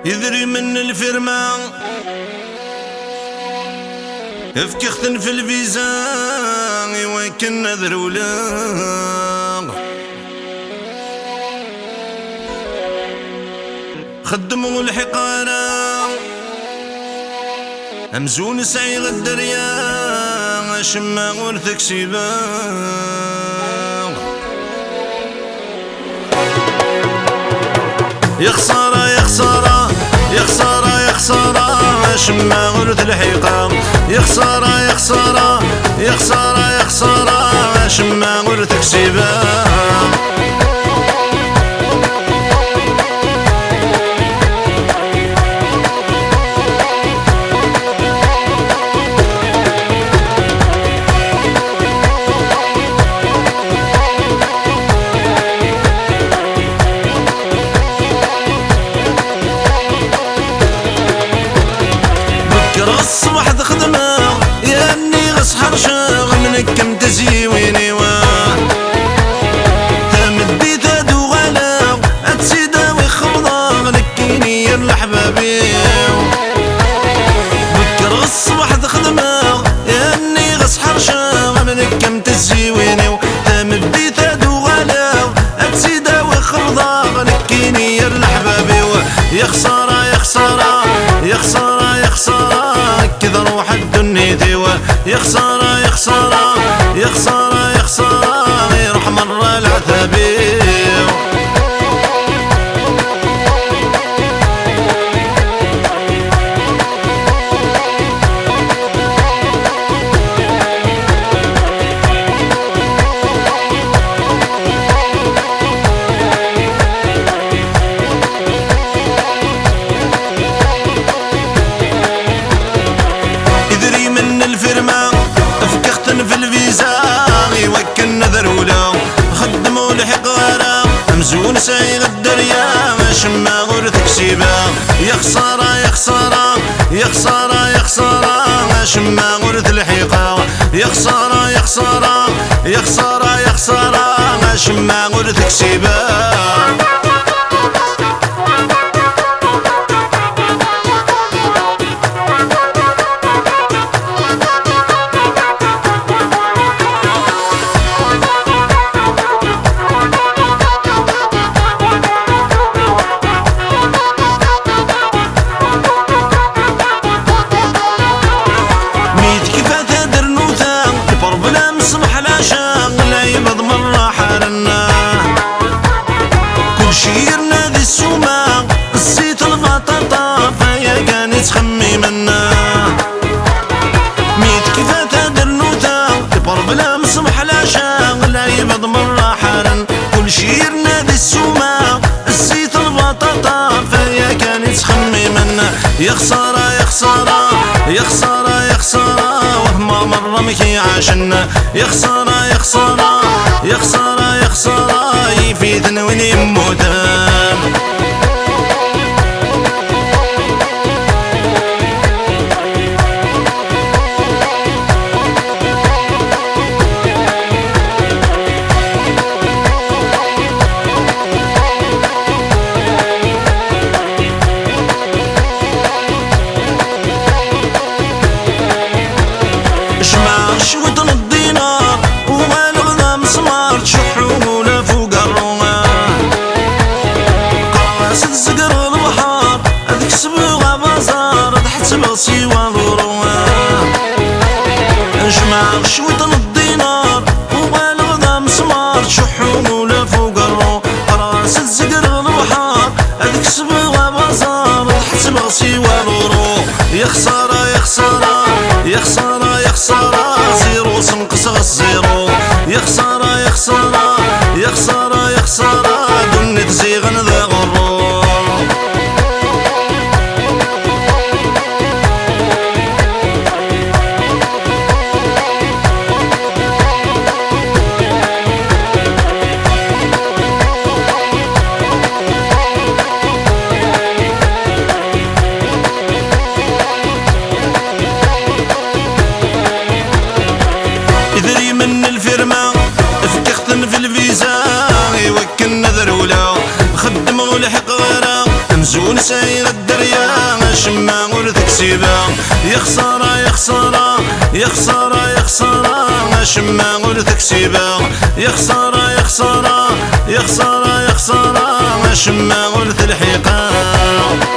يدري من الفرما افكختن في الفيزا وكن نذر ولا خدموا الحقارة امزون سعي الدريا شما ورثك سيبا يا خسارة يا خسارة يا خسارة يا خسارة شما ورث الحقام يا خسارة يا خسارة يا خسارة يا خسارة شما ورثك سيبا الصبح تخدمه يا اني غسحر شاغ منك كم تزيويني واه تمدي تادو غلاو اتسيدا ويخفضا نكيني يا الحبابي بكر الصبح تخدمه يا اني غسحر شاغ منك كم تزيويني تمدي تادو غلاو اتسيدا ويخفضا نكيني يا الحبابي يا خسارة يا خسارة يا خسارة يا خسارة كذا روح الدنيا يا خسارة يا خسارة يا خسارة يا خسارة يروح مرة العتابي في الفيزا وكن نذر ولا خدموا الحقارة امزون سعي الدريا شما غرثك سيبا يا خسارة يا خسارة يا خسارة يا خسارة شما غرث الحقا يا خسارة يا خسارة يا خسارة يا خسارة شما غرثك سيبا شيرنا ذي السومة الزيت البطاطا فيا كانت تخمي منا ميت كيفات هاد النوتة تبر بلا مصبح لا شاغل عيبض مرة حالا كل شيرنا ذي السومة الزيت البطاطا فيا كانت تخمي منا يا خسارة يا خسارة يا خسارة يا خسارة وهما مرة مكي عاشنا يا خسارة يا خسارة يا خسارة يا خسارة يفيدنا وين يموتان شمع شوية الدينار وغالغ مسمار تشحو ولا فوق الروما قراصة زقر البحر هذيك سبوغة بازار تحسب سيوا الروما شمع شوية الدينار وغالغ مسمار تشحو ولا فوق الروما قراصة زقر البحر هذيك سبوغة بازار تحسب سيوا الروما يا خسارة يا خسارة يا خسارة يا خسارة زيرو سنقص الزيرو يا خسارة يا خسارة يا خسارة يا خسارة دنيا تزيغن ذا غرور يدري من الفرما افكختن في الفيزا وكن نذر ولا خدموا الحقارة امزون ساير الدريا تكسيبه. يا خسارة يا خسارة يا خسارة يا خسارة شما غير تكسيبه. يا خسارة يا خسارة يا خسارة يا خسارة شما غير الحقاق.